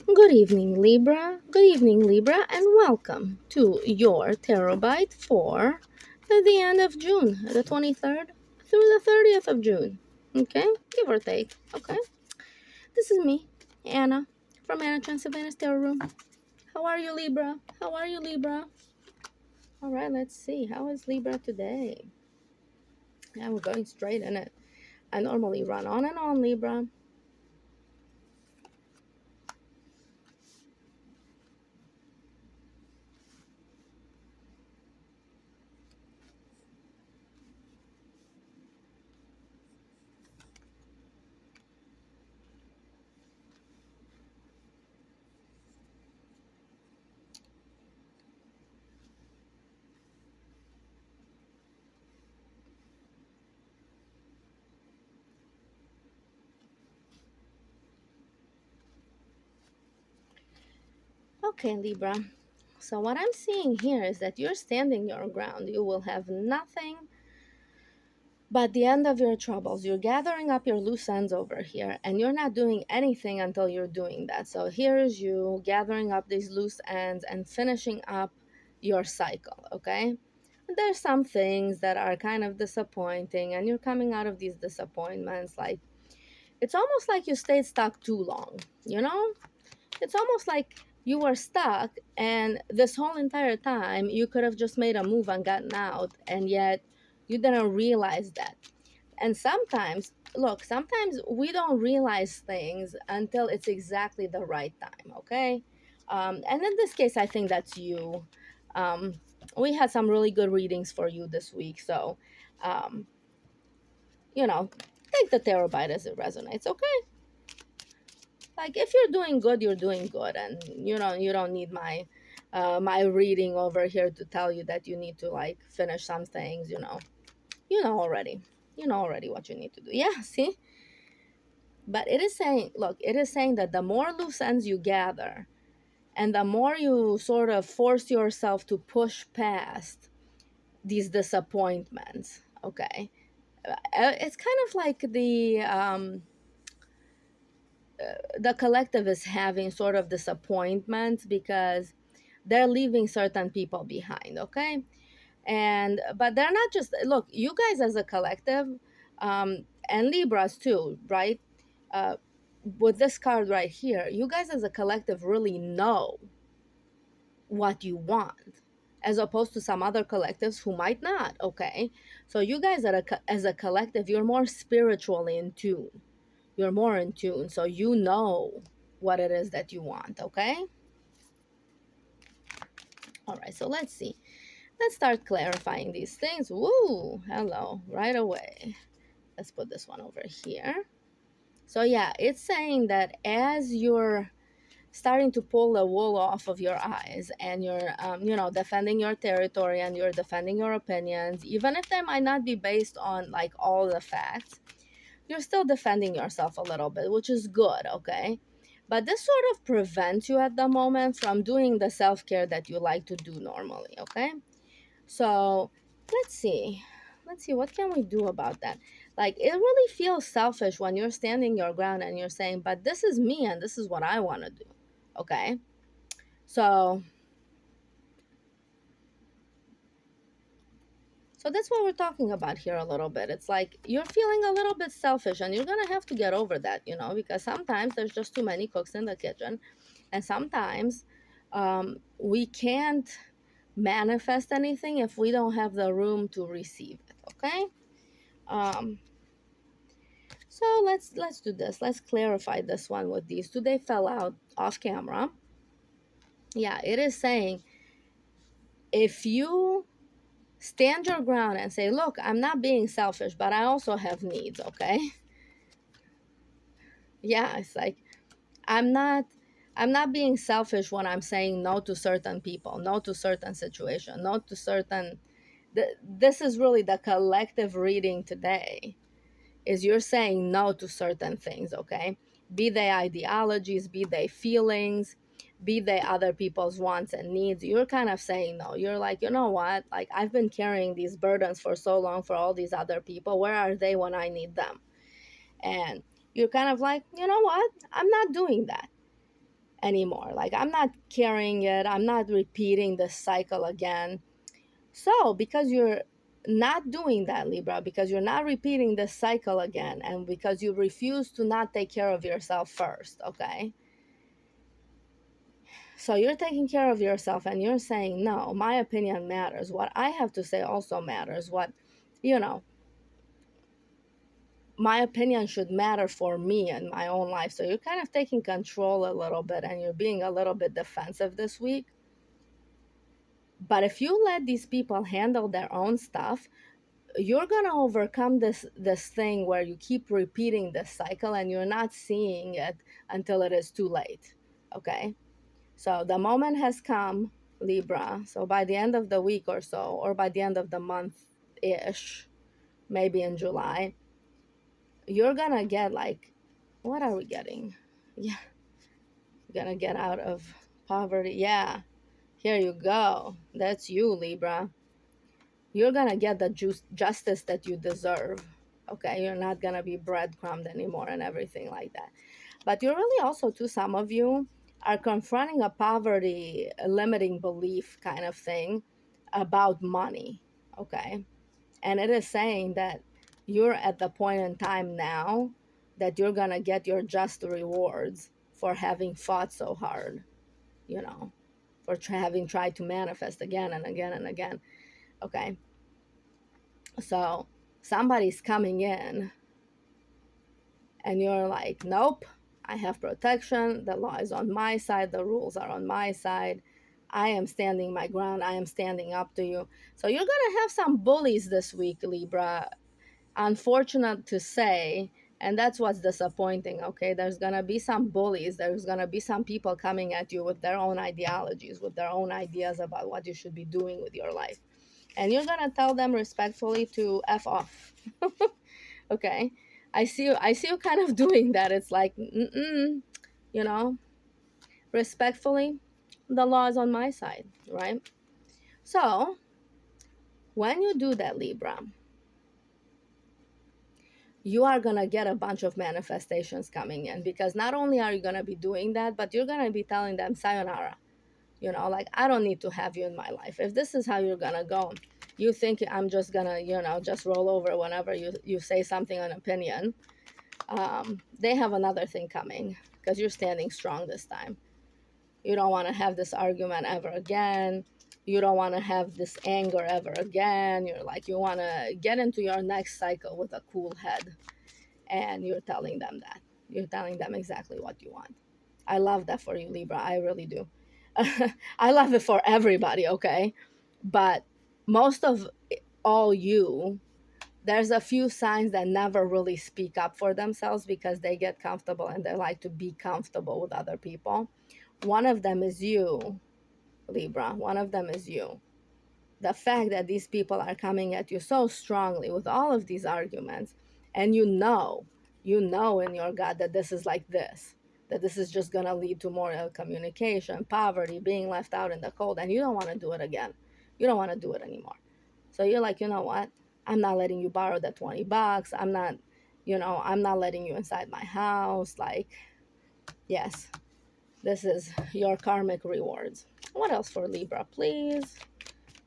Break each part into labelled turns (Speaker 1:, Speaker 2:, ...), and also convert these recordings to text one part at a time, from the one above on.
Speaker 1: Good evening, Libra. Good evening, Libra, and welcome to your terabyte for the end of June, the 23rd through the 30th of June. Okay, give or take. Okay, this is me, Anna, from Anna Transylvania's Tarot Room. How are you, Libra? How are you, Libra? All right, let's see. How is Libra today? Yeah, we're going straight in it. I normally run on and on, Libra. Okay, Libra. So what I'm seeing here is that you're standing your ground. You will have nothing but the end of your troubles. You're gathering up your loose ends over here, and you're not doing anything until you're doing that. So here's you gathering up these loose ends and finishing up your cycle, okay? There's some things that are kind of disappointing, and you're coming out of these disappointments. Like, it's almost like you stayed stuck too long, you know? It's almost like you were stuck, and this whole entire time you could have just made a move and gotten out, and yet you didn't realize that. And sometimes, look, sometimes we don't realize things until it's exactly the right time, okay? And in this case, I think that's you. Um, we had some really good readings for you this week, so um, you know, take the tarot bite as it resonates, okay? Like, if you're doing good, you're doing good, and you don't need my reading over here to tell you that you need to like finish some things. Already. You know already what you need to do. Yeah, see. But it is saying, look, it is saying that the more loose ends you gather, and the more you sort of force yourself to push past these disappointments, okay, it's kind of like the collective is having sort of disappointment because they're leaving certain people behind, okay? And but they're not just, look, you guys as a collective, and Libras too, right? uh with this card right here, you guys as a collective really know what you want, as opposed to some other collectives who might not, okay? So you guys as a collective, you're more spiritually in tune. You're more in tune, so you know what it is that you want, okay? All right, so let's see. Let's start clarifying these things. Woo, hello, right away. Let's put this one over here. So yeah, it's saying that as you're starting to pull the wool off of your eyes, and you're defending your territory, and you're defending your opinions, even if they might not be based on like all the facts, you're still defending yourself a little bit, which is good, okay? But this sort of prevents you at the moment from doing the self-care that you like to do normally, okay? So let's see. Let's see, what can we do about that? Like, it really feels selfish when you're standing your ground and you're saying, but this is me and this is what I want to do. Okay. So that's what we're talking about here a little bit. It's like you're feeling a little bit selfish, and you're going to have to get over that, because sometimes there's just too many cooks in the kitchen. And sometimes we can't manifest anything if we don't have the room to receive it. Okay. Um, so let's do this. Let's clarify this one with these two. They fell out off camera. Yeah, it is saying, if you stand your ground and say, look, I'm not being selfish, but I also have needs, okay? Yeah, it's like I'm not I'm not being selfish when I'm saying no to certain people, no to certain situation, no to certain this is really the collective reading today. Is you're saying no to certain things, okay? Be they ideologies, be they feelings, be they other people's wants and needs. You're kind of saying no. You're like, you know what? Like, I've been carrying these burdens for so long for all these other people. Where are they when I need them? And you're kind of like, you know what? I'm not doing that. anymore. Like, I'm not carrying it, I'm not repeating the cycle again. So, because you're not doing that, Libra, because you're not repeating the cycle again, and because you refuse to not take care of yourself first, okay? So, you're taking care of yourself and you're saying, no, my opinion matters. What I have to say also matters. What, you know, my opinion should matter for me and my own life. So, you're kind of taking control a little bit and you're being a little bit defensive this week. But if you let these people handle their own stuff, you're going to overcome this thing where you keep repeating this cycle and you're not seeing it until it is too late. Okay? So the moment has come, Libra. So by the end of the week or so, or by the end of the month ish, maybe in July, you're going to get like, what are we getting? Yeah, you're going to get out of poverty. Yeah, here you go. That's you, Libra. You're gonna get the justice that you deserve. Okay, you're not gonna be breadcrumbed anymore and everything like that. But you're really also, to some of you, are confronting a poverty limiting belief kind of thing about money. Okay, and it is saying that you're at the point in time now that you're gonna get your just rewards for having fought so hard, you know, for having tried to manifest again and again and again. Okay, so somebody's coming in and you're like, nope, I have protection. The law is on my side. The rules are on my side. I am standing my ground. I am standing up to you. So you're going to have some bullies this week, Libra. Unfortunate to say. And that's what's disappointing, okay? There's going to be some bullies. There's going to be some people coming at you with their own ideologies, with their own ideas about what you should be doing with your life. And you're going to tell them respectfully to F off. Okay, I see you kind of doing that. It's like, you know, respectfully, the law is on my side, right? So when you do that, Libra, you are gonna get a bunch of manifestations coming in, because not only are you gonna be doing that, but you're gonna be telling them sayonara. You know, like, I don't need to have you in my life. If this is how you're gonna go, you think I'm just gonna, just roll over whenever you say something, an opinion. They have another thing coming, because you're standing strong this time. You don't want to have this argument ever again. You don't want to have this anger ever again. You're like, you want to get into your next cycle with a cool head. And you're telling them that. You're telling them exactly what you want. I love that for you, Libra. I really do. I love it for everybody, okay? But most of all, there's a few signs that never really speak up for themselves because they get comfortable and they like to be comfortable with other people. One of them is you, Libra. One of them is you. The fact that these people are coming at you so strongly with all of these arguments, and you know in your gut that this is like this, that this is just going to lead to more ill communication, poverty, being left out in the cold, and you don't want to do it again. You don't want to do it anymore. So you're like, you know what? I'm not letting you borrow that $20. I'm not letting you inside my house. Like, yes, this is your karmic rewards. What else for Libra, please?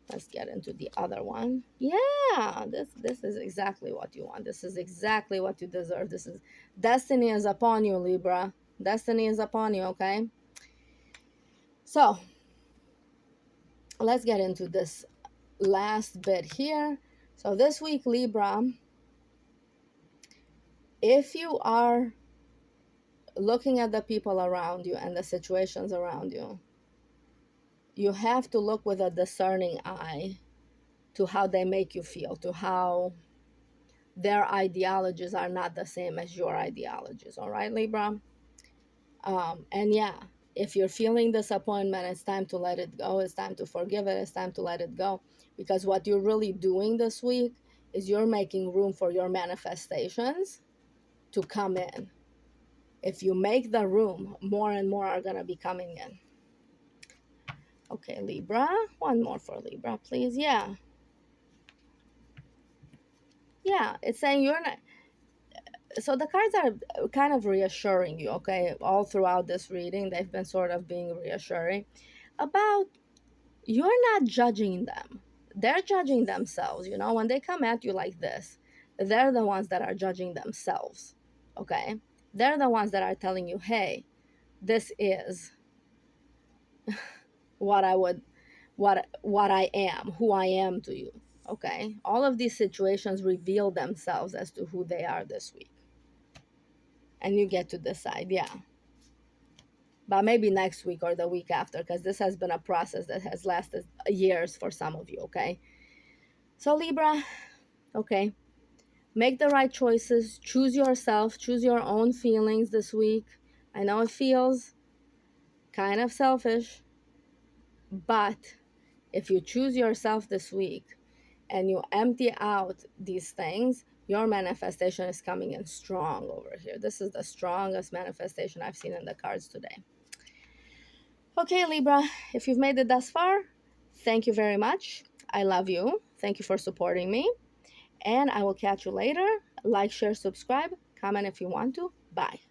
Speaker 1: Let's get into the other one. Yeah, this is exactly what you want. This is exactly what you deserve. This is destiny is upon you, Libra. Destiny is upon you, okay? So let's get into this last bit here. So this week, Libra, if you are looking at the people around you and the situations around you, you have to look with a discerning eye to how they make you feel, to how their ideologies are not the same as your ideologies. All right, Libra? And yeah, if you're feeling disappointment, it's time to let it go. It's time to forgive it. It's time to let it go. Because what you're really doing this week is you're making room for your manifestations to come in. If you make the room, more and more are going to be coming in. Okay, Libra. One more for Libra, please. Yeah. Yeah, it's saying you're not. So the cards are kind of reassuring you, okay? All throughout this reading, they've been sort of being reassuring about you're not judging them. They're judging themselves, you know, when they come at you like this, they're the ones that are judging themselves, okay? They're the ones that are telling you, hey, this is what I would what I am, who I am to you. Okay? All of these situations reveal themselves as to who they are this week. And you get to decide, yeah. But maybe next week or the week after, because this has been a process that has lasted years for some of you, okay? So, Libra, okay, make the right choices, choose yourself, choose your own feelings this week. I know it feels kind of selfish, but if you choose yourself this week and you empty out these things, your manifestation is coming in strong over here. This is the strongest manifestation I've seen in the cards today. Okay, Libra, if you've made it thus far, thank you very much. I love you. Thank you for supporting me. And I will catch you later. Like, share, subscribe, comment if you want to. Bye.